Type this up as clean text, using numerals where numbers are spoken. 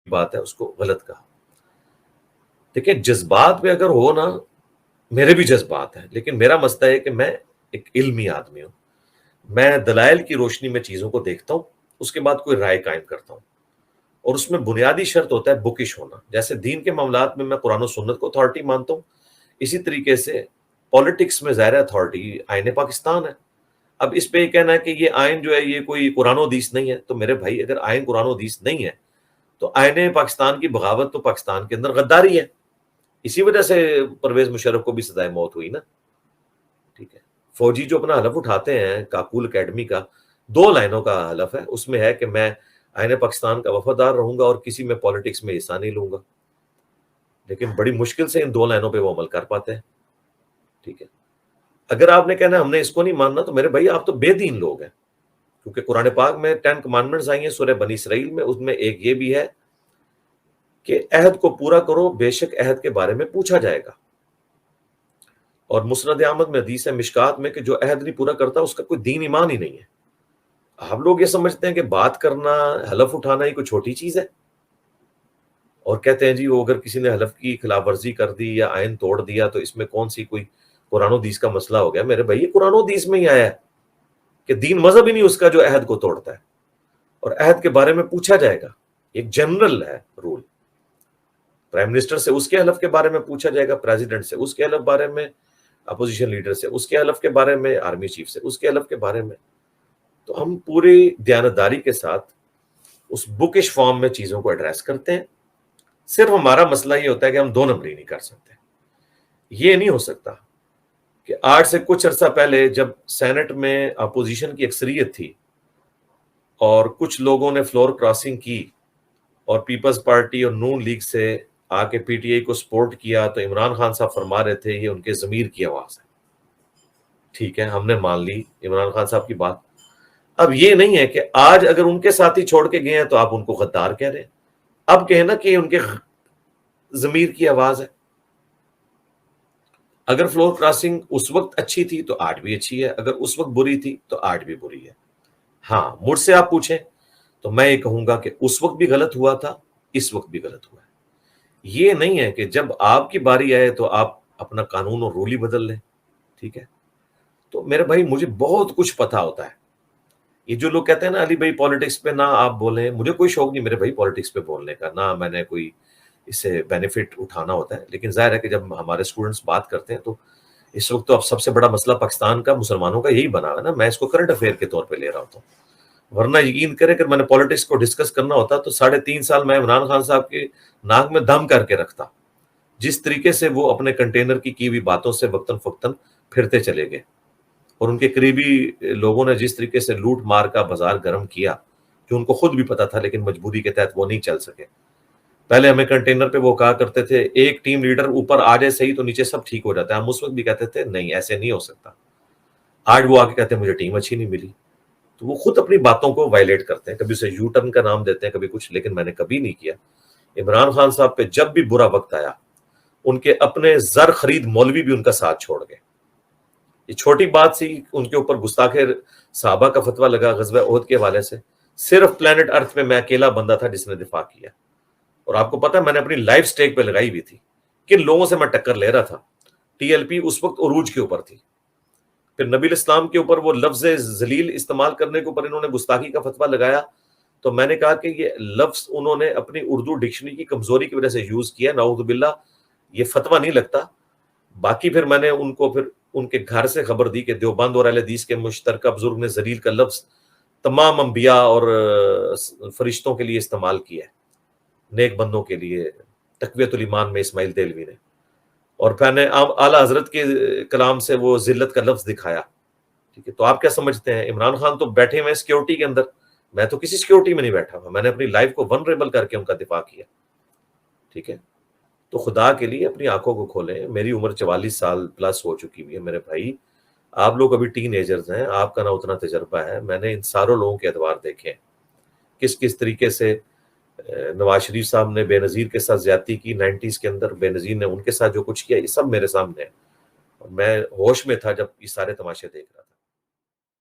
بات ہے اس کو غلط کہا. دیکھیں جذبات پہ اگر ہو نا، میرے بھی جذبات ہیں، لیکن میرا مسئلہ ہے کہ میں ایک علمی آدمی ہوں. میں دلائل کی روشنی میں چیزوں کو دیکھتا ہوں، اس کے بعد کوئی رائے قائم کرتا ہوں، اور اس میں بنیادی شرط ہوتا ہے بکش ہونا. جیسے دین کے معاملات میں قرآن و سنت کو اتھارٹی مانتا ہوں، اسی طریقے سے پالیٹکس میں ظاہر اتھارٹی آئین پاکستان ہے. اب اس پہ یہ کہنا ہے کہ یہ آئین جو ہے یہ کوئی قرآن و حدیث نہیں ہے، تو میرے بھائی اگر آئین قرآن و حدیث نہیں ہے تو آئین پاکستان کی بغاوت تو پاکستان کے اندر غداری ہے. اسی وجہ سے پرویز مشرف کو بھی سزائے موت ہوئی نا. ٹھیک ہے، فوجی جو اپنا حلف اٹھاتے ہیں کاکول اکیڈمی کا، 2 لائنوں کا حلف ہے، اس میں ہے کہ میں آئین پاکستان کا وفادار رہوں گا اور کسی میں پالیٹکس میں حصہ نہیں لوں گا. لیکن بڑی مشکل سے ان 2 لائنوں پہ وہ عمل کر پاتے ہیں. ٹھیک ہے، اگر آپ نے کہنا ہم نے اس کو نہیں ماننا تو میرے بھائی آپ تو بے دین لوگ ہیں. کیونکہ قرآن پاک میں 10 کمانڈمنٹس آئی ہیں سورہ بنی اسرائیل میں، اس میں ایک یہ بھی ہے کہ عہد کو پورا کرو، بے شک عہد کے بارے میں پوچھا جائے گا. اور مسند احمد میں حدیث ہے مشکات میں کہ جو عہد نہیں پورا کرتا اس کا کوئی دین ایمان ہی نہیں ہے. آپ لوگ یہ سمجھتے ہیں کہ بات کرنا، حلف اٹھانا ہی کوئی چھوٹی چیز ہے، اور کہتے ہیں جی وہ اگر کسی نے حلف کی خلاف ورزی کر دی یا آئین توڑ دیا تو اس میں کون سی کوئی قرآن و حدیث کا مسئلہ ہو گیا. میرے بھائی یہ قرآن و حدیث میں ہی آیا ہے کہ دین مذہب ہی نہیں اس کا جو عہد کو توڑتا ہے، اور عہد کے بارے میں پوچھا جائے گا. ایک جنرل ہے رول، پرائم منسٹر سے اس کے حلف کے بارے میں پوچھا جائے گا، پریزیڈنٹ سے اس کے حلف بارے میں، اپوزیشن لیڈر سے اس کے حلف کے بارے میں، آرمی چیف سے اس کے حلف کے بارے میں. تو ہم پوری دیانتداری کے ساتھ اس بکش فارم میں چیزوں کو ایڈریس کرتے ہیں. صرف ہمارا مسئلہ یہ ہوتا ہے کہ ہم 2 نمبری نہیں کر سکتے. یہ نہیں ہو سکتا کہ آج سے کچھ عرصہ پہلے جب سینٹ میں اپوزیشن کی اکثریت تھی اور کچھ لوگوں نے فلور کراسنگ کی اور پیپلز پارٹی اور نون لیگ سے آ کے پی ٹی آئی کو سپورٹ کیا، تو عمران خان صاحب فرما رہے تھے یہ ان کے ضمیر کی آواز ہے. ٹھیک ہے، ہم نے مان لی عمران خان صاحب کی بات. اب یہ نہیں ہے کہ آج اگر ان کے ساتھی چھوڑ کے گئے ہیں تو آپ ان کو غدار کہہ رہے ہیں. اب کہنا کہ ان کے ضمیر کی آواز ہے. اگر فلور کراسنگ اس وقت اچھی تھی تو آج بھی اچھی ہے، اگر اس وقت بری تھی تو آج بھی بری ہے. ہاں، مجھ سے آپ پوچھیں تو میں یہ کہوں گا کہ اس وقت بھی غلط ہوا تھا، اس وقت بھی غلط ہوا ہے. یہ نہیں ہے کہ جب آپ کی باری آئے تو آپ اپنا قانون اور رول ہی بدل لیں. ٹھیک ہے، تو میرے بھائی مجھے بہت کچھ پتا ہوتا ہے. یہ جو لوگ کہتے ہیں نا علی بھائی پالیٹکس پہ نہ آپ بولیں، مجھے کوئی شوق نہیں میرے بھائی پالیٹکس پہ بولنے کا، نہ میں نے کوئی اس سے بینیفٹ اٹھانا ہوتا ہے. لیکن ظاہر ہے کہ جب ہمارے اسٹوڈنٹس بات کرتے ہیں تو اس وقت تو اب سب سے بڑا مسئلہ پاکستان کا، مسلمانوں کا یہی بنا ہے نا. میں اس کو کرنٹ افیئر کے طور پہ لے رہا ہوتا ہوں، ورنہ یقین کرے کہ میں نے پالیٹکس کو ڈسکس کرنا ہوتا تو 3.5 سال میں عمران خان صاحب کے ناک میں دم کر کے رکھتا. جس طریقے سے وہ اپنے کنٹینر کی ہوئی باتوں سے وقتاً فوقتاً پھرتے چلے گئے، اور ان کے قریبی لوگوں نے جس طریقے سے لوٹ مار کا بازار گرم کیا، جو ان کو خود بھی پتا تھا لیکن مجبوری کے تحت وہ نہیں چل سکے. پہلے ہمیں کنٹینر پہ وہ کہا کرتے تھے ایک ٹیم لیڈر اوپر آ جائے صحیح تو نیچے سب ٹھیک ہو جاتا ہے. ہم اس وقت بھی کہتے تھے نہیں ایسے نہیں ہو سکتا. آج وہ آ کے کہتے ہیں مجھے ٹیم اچھی نہیں ملی. تو وہ خود اپنی باتوں کو وائلیٹ کرتے ہیں، کبھی اسے یو ٹرن کا نام دیتے ہیں کبھی کچھ. لیکن میں نے کبھی نہیں کیا. عمران خان صاحب پہ جب بھی برا وقت آیا ان کے اپنے زر خرید مولوی بھی ان کا ساتھ چھوڑ گئے. یہ چھوٹی بات سی، ان کے اوپر گستاخ صحابہ کا فتویٰ لگا غزوہ احد کے حوالے سے. صرف پلانٹ ارتھ پہ میں اکیلا بندہ تھا جس نے دفاع کیا. اور آپ کو پتا ہے میں نے اپنی لائف سٹیک پہ لگائی ہوئی تھی، کن لوگوں سے میں ٹکر لے رہا تھا. ٹی ایل پی اس وقت عروج کے اوپر تھی. پھر نبی الاسلام کے اوپر وہ لفظ ذلیل استعمال کرنے کے اوپر انہوں نے گستاخی کا فتویٰ لگایا. تو میں نے کہا کہ یہ لفظ انہوں نے اپنی اردو ڈکشنری کی کمزوری کی وجہ سے یوز کیا، نعوذ باللہ یہ فتویٰ نہیں لگتا. باقی پھر میں نے ان کو پھر ان کے گھر سے خبر دی کہ دیوبند اور اہل حدیث کے مشترکہ بزرگ نے ذلیل کا لفظ تمام انبیاء اور فرشتوں کے لیے استعمال کیا ہے، نیک بندوں کے لیے. تقویت الایمان میں اسماعیل دہلوی نے، اور پھر نے اعلیٰ حضرت کے کلام سے وہ ذلت کا لفظ دکھایا. ٹھیک ہے، تو آپ کیا سمجھتے ہیں عمران خان تو بیٹھے ہوئے سیکیورٹی کے اندر، میں تو کسی سیکیورٹی میں نہیں بیٹھا ہوا. میں نے اپنی لائف کو ونریبل کر کے ان کا دفاع کیا. ٹھیک ہے، تو خدا کے لیے اپنی آنکھوں کو کھولیں. میری عمر 44 سال پلس ہو چکی ہوئی ہے میرے بھائی. آپ لوگ ابھی ٹین ایجرز ہیں، آپ کا نہ اتنا تجربہ ہے. میں نے ان ساروں لوگوں کے ادوار دیکھے ہیں، کس طریقے سے نواز شریف صاحب نے بے نظیر کے ساتھ زیادتی کی 90s کے اندر، بے نظیر نے ان کے ساتھ جو کچھ کیا، یہ سب میرے سامنے ہے. میں ہوش میں تھا جب یہ سارے تماشے دیکھ رہا تھا.